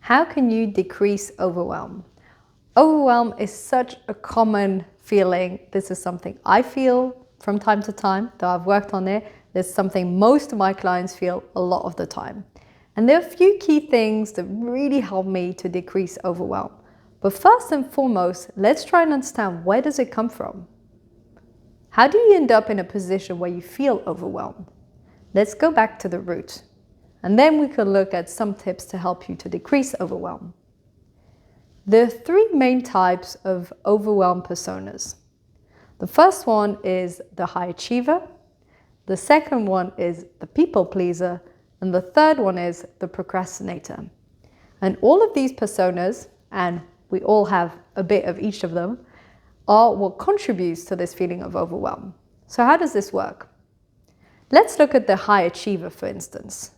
How can you decrease overwhelm? Overwhelm is such a common feeling. This is something I feel from time to time, though I've worked on it. It's something most of my clients feel a lot of the time. And there are a few key things that really help me to decrease overwhelm. But first and foremost, let's try and understand, where does it come from? How do you end up in a position where you feel overwhelmed? Let's go back to the root. And then we can look at some tips to help you to decrease overwhelm. There are three main types of overwhelm personas. The first one is the high achiever. The second one is the people pleaser. And the third one is the procrastinator. And all of these personas, and we all have a bit of each of them, are what contributes to this feeling of overwhelm. So how does this work? Let's look at the high achiever, for instance.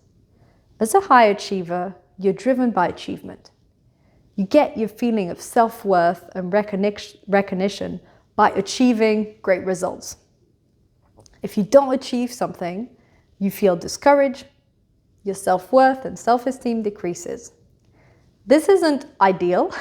As a high achiever, you're driven by achievement. You get your feeling of self-worth and recognition by achieving great results. If you don't achieve something, you feel discouraged, your self-worth and self-esteem decreases. This isn't ideal.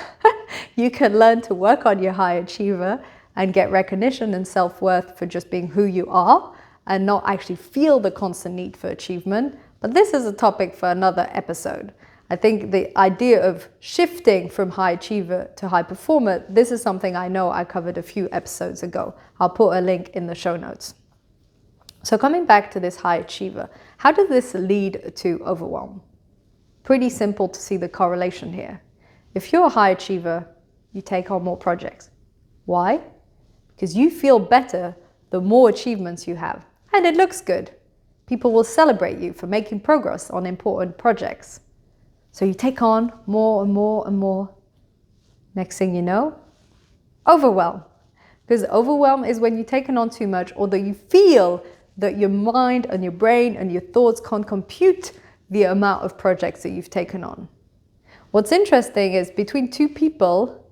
You can learn to work on your high achiever and get recognition and self-worth for just being who you are and not actually feel the constant need for achievement. But this is a topic for another episode. I think the idea of shifting from high achiever to high performer, this is something I know I covered a few episodes ago. I'll put a link in the show notes. So coming back to this high achiever, how does this lead to overwhelm? Pretty simple to see the correlation here. If you're a high achiever, you take on more projects. Why? Because you feel better the more achievements you have. And it looks good. People will celebrate you for making progress on important projects. So you take on more and more and more. Next thing you know, overwhelm. Because overwhelm is when you've taken on too much, or that you feel that your mind and your brain and your thoughts can't compute the amount of projects that you've taken on. What's interesting is between two people,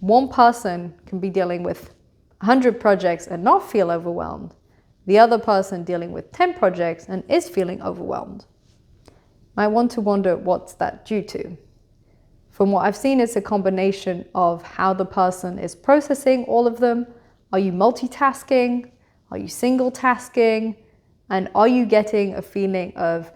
one person can be dealing with 100 projects and not feel overwhelmed. The other person dealing with 10 projects and is feeling overwhelmed. I want to wonder, what's that due to? From what I've seen, it's a combination of how the person is processing all of them. Are you multitasking? Are you single tasking? And are you getting a feeling of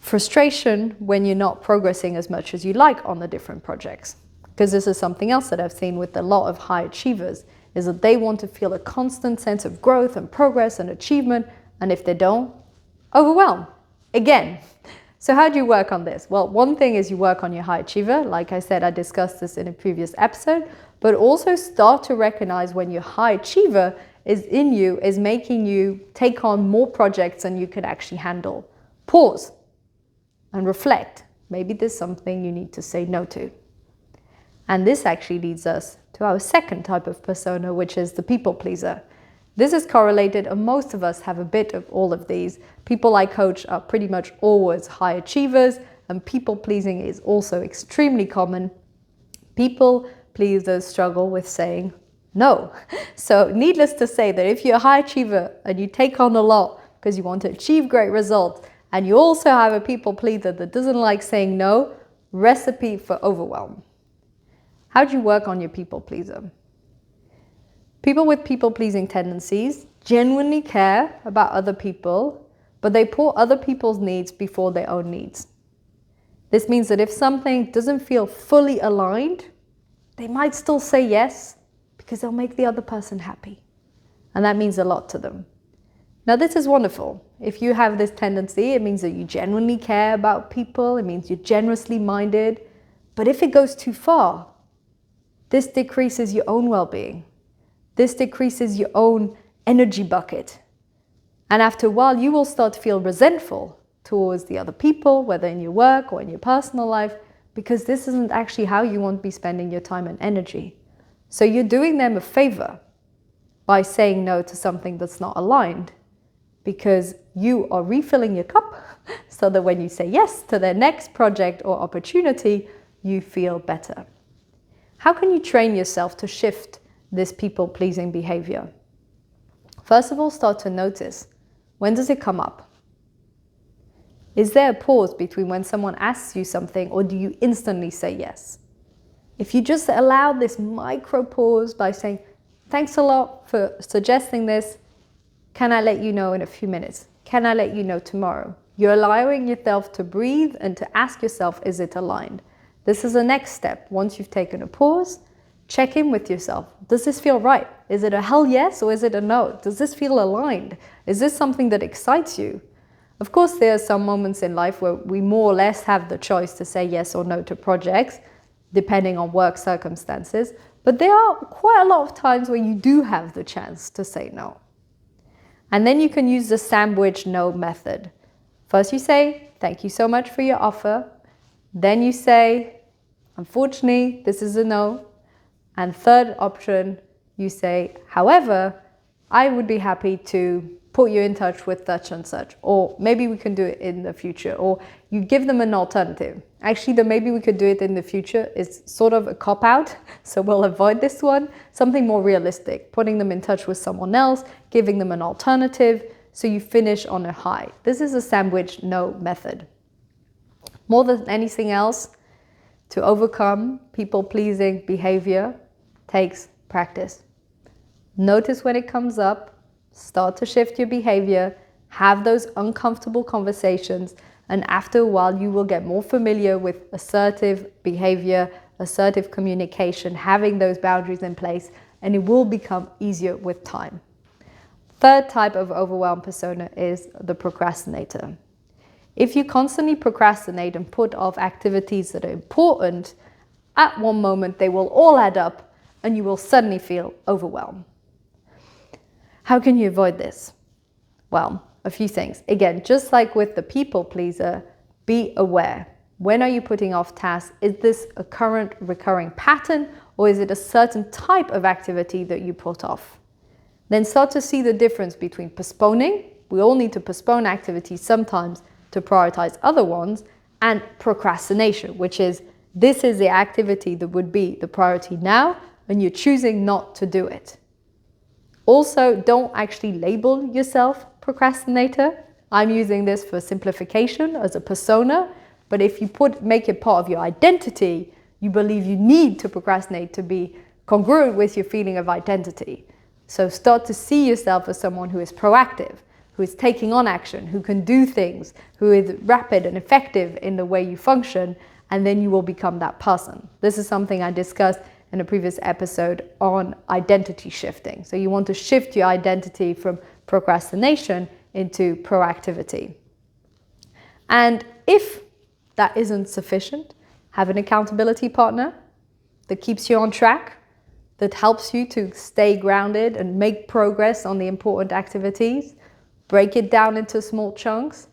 frustration when you're not progressing as much as you like on the different projects? Because this is something else that I've seen with a lot of high achievers, is that they want to feel a constant sense of growth and progress and achievement. And if they don't, overwhelm again. So how do you work on this? Well, one thing is you work on your high achiever. Like I said, I discussed this in a previous episode, but also start to recognize when your high achiever is in you, is making you take on more projects than you could actually handle. Pause and reflect. Maybe there's something you need to say no to. And this actually leads us to our second type of persona, which is the people pleaser. This is correlated, and most of us have a bit of all of these. People I coach are pretty much always high achievers, and people pleasing is also extremely common. People pleasers struggle with saying no. So needless to say that if you're a high achiever and you take on a lot because you want to achieve great results, and you also have a people pleaser that doesn't like saying no, recipe for overwhelm. How do you work on your people pleaser? People with people-pleasing tendencies genuinely care about other people, but they put other people's needs before their own needs. This means that if something doesn't feel fully aligned, they might still say yes because they'll make the other person happy. And that means a lot to them. Now, this is wonderful. If you have this tendency, it means that you genuinely care about people. It means you're generously minded. But if it goes too far, this decreases your own well-being. This decreases your own energy bucket. And after a while, you will start to feel resentful towards the other people, whether in your work or in your personal life, because this isn't actually how you want to be spending your time and energy. So you're doing them a favor by saying no to something that's not aligned, because you are refilling your cup so that when you say yes to their next project or opportunity, you feel better. How can you train yourself to shift this people-pleasing behavior? First of all, start to notice, when does it come up? Is there a pause between when someone asks you something, or do you instantly say yes? If you just allow this micro pause by saying, thanks a lot for suggesting this, can I let you know in a few minutes? Can I let you know tomorrow? You're allowing yourself to breathe and to ask yourself, is it aligned? This is the next step. Once you've taken a pause, check in with yourself. Does this feel right? Is it a hell yes or is it a no? Does this feel aligned? Is this something that excites you? Of course, there are some moments in life where we more or less have the choice to say yes or no to projects, depending on work circumstances. But there are quite a lot of times where you do have the chance to say no. And then you can use the sandwich no method. First you say, thank you so much for your offer. Then you say, unfortunately, this is a no. And third option, you say, however, I would be happy to put you in touch with such and such, or maybe we can do it in the future, or you give them an alternative. Actually, the maybe we could do it in the future is sort of a cop-out, so we'll avoid this one. Something more realistic, putting them in touch with someone else, giving them an alternative, so you finish on a high. This is a sandwich no method. More than anything else, to overcome people-pleasing behavior takes practice. Notice when it comes up, start to shift your behavior, have those uncomfortable conversations, and after a while you will get more familiar with assertive behavior, assertive communication, having those boundaries in place, and it will become easier with time. Third type of overwhelm persona is the procrastinator. If you constantly procrastinate and put off activities that are important, at one moment they will all add up and you will suddenly feel overwhelmed. How can you avoid this? Well, a few things. Again, just like with the people pleaser, be aware. When are you putting off tasks? Is this a current recurring pattern, or is it a certain type of activity that you put off? Then start to see the difference between postponing, we all need to postpone activities sometimes to prioritize other ones, and procrastination, which is this is the activity that would be the priority now, and you're choosing not to do it. Also, don't actually label yourself procrastinator. I'm using this for simplification as a persona, but if you make it part of your identity, you believe you need to procrastinate to be congruent with your feeling of identity. So start to see yourself as someone who is proactive, who is taking on action, who can do things, who is rapid and effective in the way you function, and then you will become that person. This is something I discussed in a previous episode on identity shifting. So you want to shift your identity from procrastination into proactivity. And if that isn't sufficient, have an accountability partner that keeps you on track, that helps you to stay grounded and make progress on the important activities. Break it down into small chunks.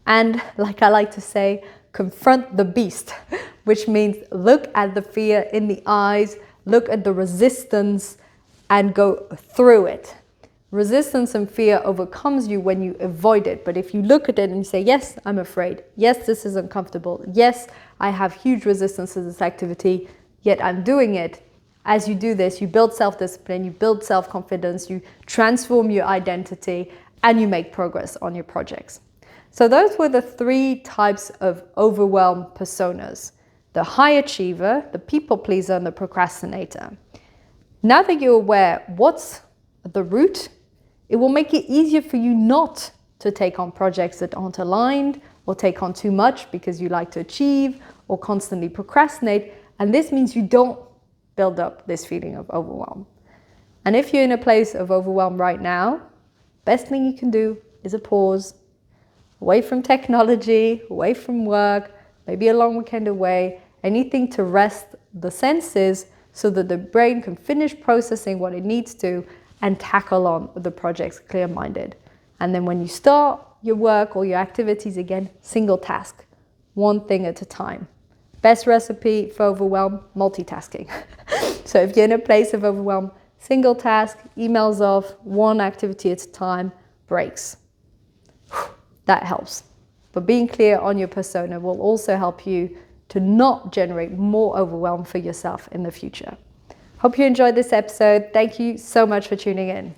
And like I like to say, confront the beast, which means look at the fear in the eyes, look at the resistance, and go through it. Resistance and fear overcomes you when you avoid it. But if you look at it and you say, yes, I'm afraid. Yes, this is uncomfortable. Yes, I have huge resistance to this activity, yet I'm doing it. As you do this, you build self-discipline, you build self-confidence, you transform your identity, and you make progress on your projects. So those were the 3 types of overwhelm personas: the high achiever, the people pleaser, and the procrastinator. Now that you're aware what's the root, it will make it easier for you not to take on projects that aren't aligned, or take on too much because you like to achieve, or constantly procrastinate. And this means you don't build up this feeling of overwhelm. And if you're in a place of overwhelm right now, best thing you can do is a pause, away from technology, away from work, maybe a long weekend away, anything to rest the senses so that the brain can finish processing what it needs to and tackle on the projects clear-minded. And then when you start your work or your activities again, single task, one thing at a time. Best recipe for overwhelm, multitasking. So if you're in a place of overwhelm, single task, emails off, one activity at a time, breaks. That helps. But being clear on your persona will also help you to not generate more overwhelm for yourself in the future. Hope you enjoyed this episode. Thank you so much for tuning in.